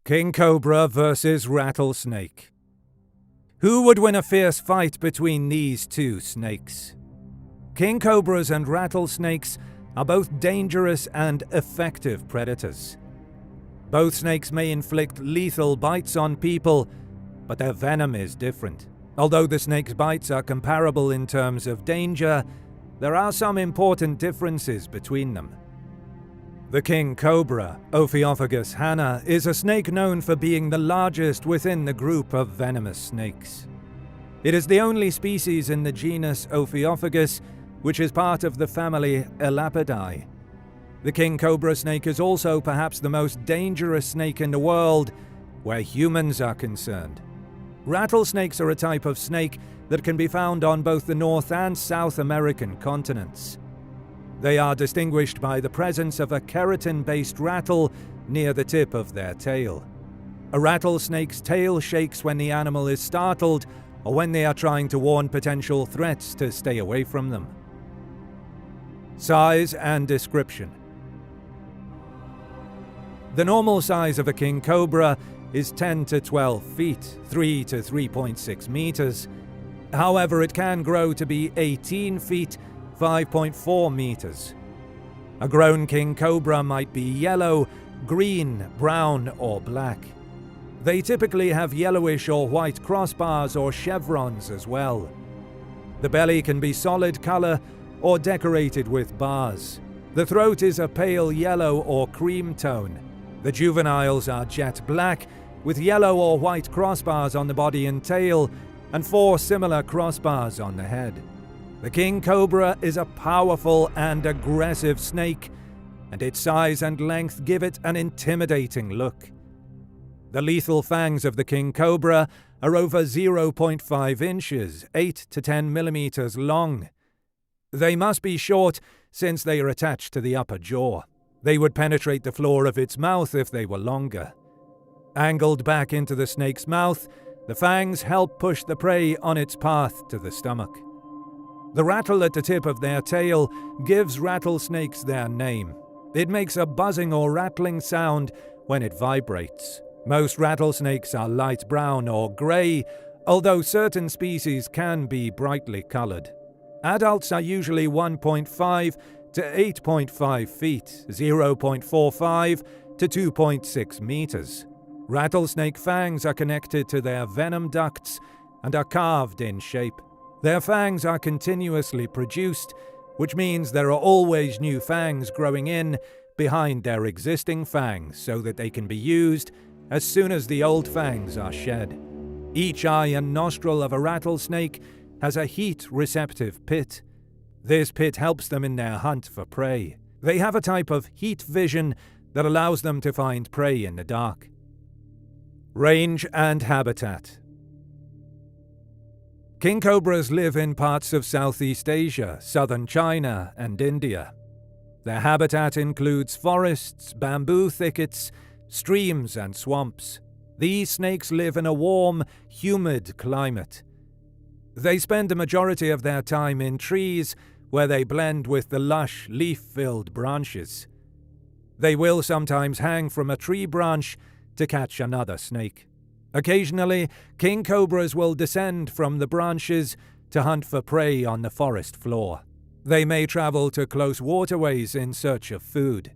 King Cobra versus Rattlesnake. Who would win a fierce fight between these two snakes? King Cobras and rattlesnakes are both dangerous and effective predators. Both snakes may inflict lethal bites on people, but their venom is different. Although the snake's bites are comparable in terms of danger, there are some important differences between them. The King Cobra, Ophiophagus hanna, is a snake known for being the largest within the group of venomous snakes. It is the only species in the genus Ophiophagus which is part of the family Elapidae. The King Cobra snake is also perhaps the most dangerous snake in the world where humans are concerned. Rattlesnakes are a type of snake that can be found on both the North and South American continents. They are distinguished by the presence of a keratin-based rattle near the tip of their tail. A rattlesnake's tail shakes when the animal is startled or when they are trying to warn potential threats to stay away from them. Size and description. The normal size of a king cobra is 10 to 12 feet, 3 to 3.6 meters. However, it can grow to be 18 feet, 5.4 meters. A grown king cobra might be yellow, green, brown, or black. They typically have yellowish or white crossbars or chevrons as well. The belly can be solid color or decorated with bars. The throat is a pale yellow or cream tone. The juveniles are jet black, with yellow or white crossbars on the body and tail, and 4 similar crossbars on the head. The king cobra is a powerful and aggressive snake, and its size and length give it an intimidating look. The lethal fangs of the king cobra are over 0.5 inches, 8 to 10 millimeters long. They must be short since they are attached to the upper jaw. They would penetrate the floor of its mouth if they were longer. Angled back into the snake's mouth, the fangs help push the prey on its path to the stomach. The rattle at the tip of their tail gives rattlesnakes their name. It makes a buzzing or rattling sound when it vibrates. Most rattlesnakes are light brown or gray, although certain species can be brightly colored. Adults are usually 1.5 to 8.5 feet, 0.45 to 2.6 meters. Rattlesnake fangs are connected to their venom ducts and are carved in shape. Their fangs are continuously produced, which means there are always new fangs growing in behind their existing fangs so that they can be used as soon as the old fangs are shed. Each eye and nostril of a rattlesnake has a heat-receptive pit. This pit helps them in their hunt for prey. They have a type of heat vision that allows them to find prey in the dark. Range and habitat. King cobras live in parts of Southeast Asia, southern China, and India. Their habitat includes forests, bamboo thickets, streams, and swamps. These snakes live in a warm, humid climate. They spend the majority of their time in trees where they blend with the lush, leaf-filled branches. They will sometimes hang from a tree branch to catch another snake. Occasionally, king cobras will descend from the branches to hunt for prey on the forest floor. They may travel to close waterways in search of food.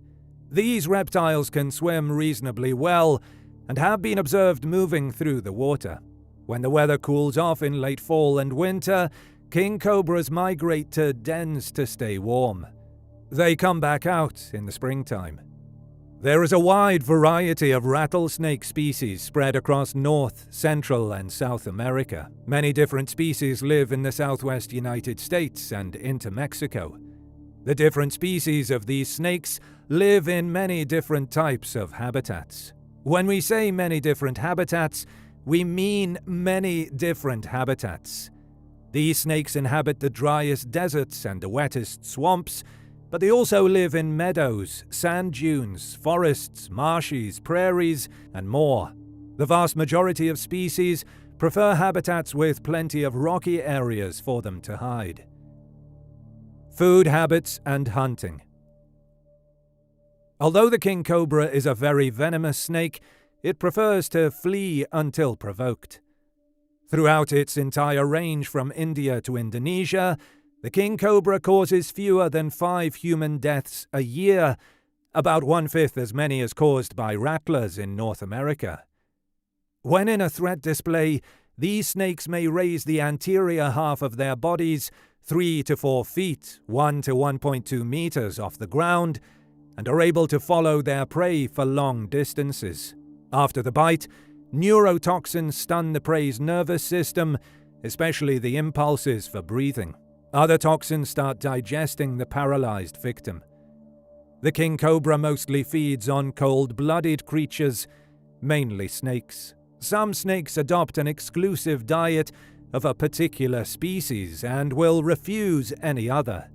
These reptiles can swim reasonably well and have been observed moving through the water. When the weather cools off in late fall and winter, king cobras migrate to dens to stay warm. They come back out in the springtime. There is a wide variety of rattlesnake species spread across North, Central, and South America. Many different species live in the southwest United States and into Mexico. The different species of these snakes live in many different types of habitats. When we say many different habitats, we mean many different habitats. These snakes inhabit the driest deserts and the wettest swamps, but they also live in meadows, sand dunes, forests, marshes, prairies, and more. The vast majority of species prefer habitats with plenty of rocky areas for them to hide. Food habits and hunting. Although the king cobra is a very venomous snake, it prefers to flee until provoked. Throughout its entire range from India to Indonesia, the king cobra causes fewer than 5 human deaths a year, about 1/5 as many as caused by rattlers in North America. When in a threat display, these snakes may raise the anterior half of their bodies 3 to 4 feet, 1 to 1.2 meters off the ground, and are able to follow their prey for long distances. After the bite, neurotoxins stun the prey's nervous system, especially the impulses for breathing. Other toxins start digesting the paralyzed victim. The king cobra mostly feeds on cold-blooded creatures, mainly snakes. Some snakes adopt an exclusive diet of a particular species and will refuse any other.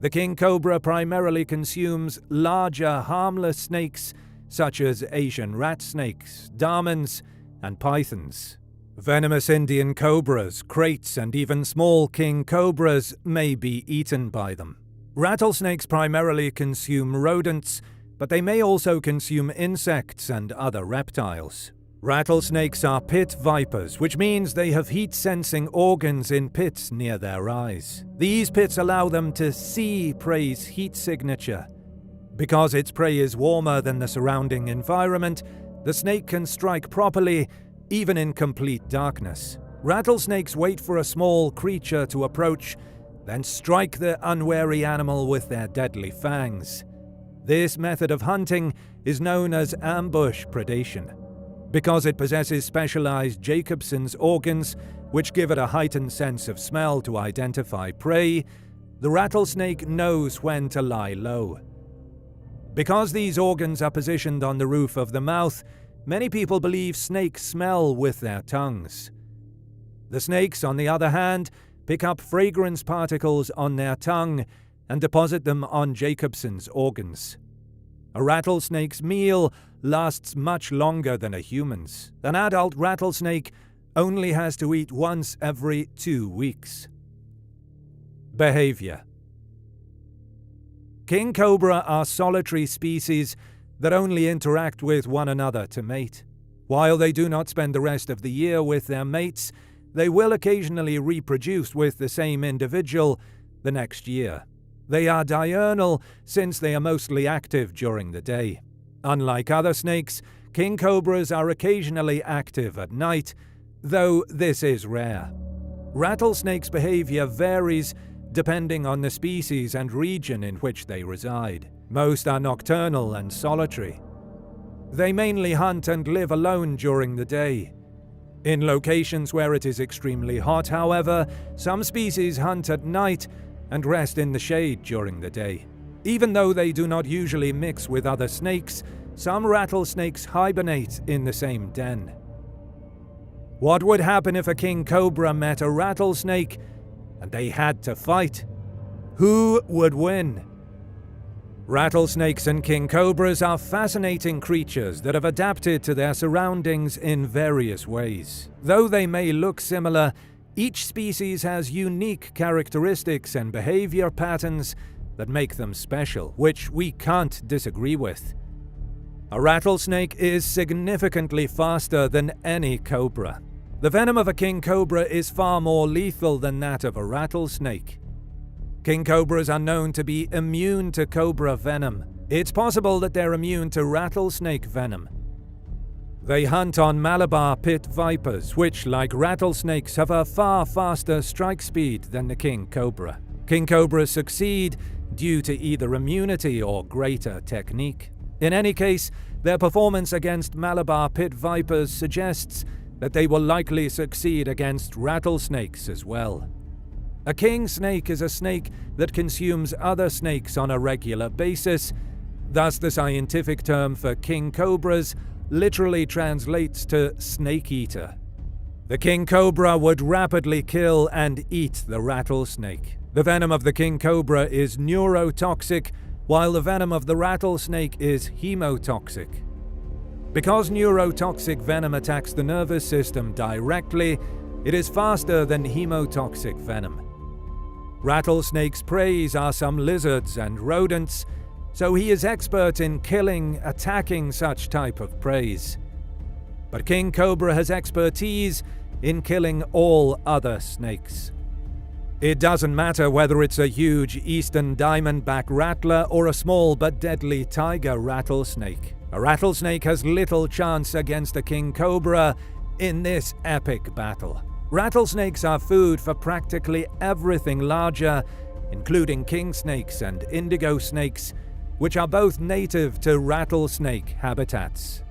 The king cobra primarily consumes larger, harmless snakes such as Asian rat snakes, damans, and pythons. Venomous Indian cobras, kraits, and even small king cobras may be eaten by them. Rattlesnakes primarily consume rodents, but they may also consume insects and other reptiles. Rattlesnakes are pit vipers, which means they have heat-sensing organs in pits near their eyes. These pits allow them to see prey's heat signature. Because its prey is warmer than the surrounding environment, the snake can strike properly, even in complete darkness. Rattlesnakes wait for a small creature to approach, then strike the unwary animal with their deadly fangs. This method of hunting is known as ambush predation. Because it possesses specialized Jacobson's organs, which give it a heightened sense of smell to identify prey, the rattlesnake knows when to lie low. Because these organs are positioned on the roof of the mouth, many people believe snakes smell with their tongues. The snakes, on the other hand, pick up fragrance particles on their tongue and deposit them on Jacobson's organs. A rattlesnake's meal lasts much longer than a human's. An adult rattlesnake only has to eat once every 2 weeks. Behavior. King cobra are solitary species that only interact with one another to mate. While they do not spend the rest of the year with their mates, they will occasionally reproduce with the same individual the next year. They are diurnal since they are mostly active during the day. Unlike other snakes, king cobras are occasionally active at night, though this is rare. Rattlesnakes' behavior varies depending on the species and region in which they reside. Most are nocturnal and solitary. They mainly hunt and live alone during the day. In locations where it is extremely hot, however, some species hunt at night and rest in the shade during the day. Even though they do not usually mix with other snakes, some rattlesnakes hibernate in the same den. What would happen if a king cobra met a rattlesnake and they had to fight? Who would win? Rattlesnakes and king cobras are fascinating creatures that have adapted to their surroundings in various ways. Though they may look similar, each species has unique characteristics and behavior patterns that make them special, which we can't disagree with. A rattlesnake is significantly faster than any cobra. The venom of a king cobra is far more lethal than that of a rattlesnake. King cobras are known to be immune to cobra venom. It's possible that they're immune to rattlesnake venom. They hunt on Malabar pit vipers, which, like rattlesnakes, have a far faster strike speed than the king cobra. King cobras succeed due to either immunity or greater technique. In any case, their performance against Malabar pit vipers suggests that they will likely succeed against rattlesnakes as well. A king snake is a snake that consumes other snakes on a regular basis. Thus, the scientific term for king cobras literally translates to snake eater. The king cobra would rapidly kill and eat the rattlesnake. The venom of the king cobra is neurotoxic, while the venom of the rattlesnake is hemotoxic. Because neurotoxic venom attacks the nervous system directly, it is faster than hemotoxic venom. Rattlesnakes' prey are some lizards and rodents, so he is expert in attacking such type of prey. But King Cobra has expertise in killing all other snakes. It doesn't matter whether it's a huge eastern diamondback rattler or a small but deadly tiger rattlesnake. A rattlesnake has little chance against a King Cobra in this epic battle. Rattlesnakes are food for practically everything larger, including king snakes and indigo snakes, which are both native to rattlesnake habitats.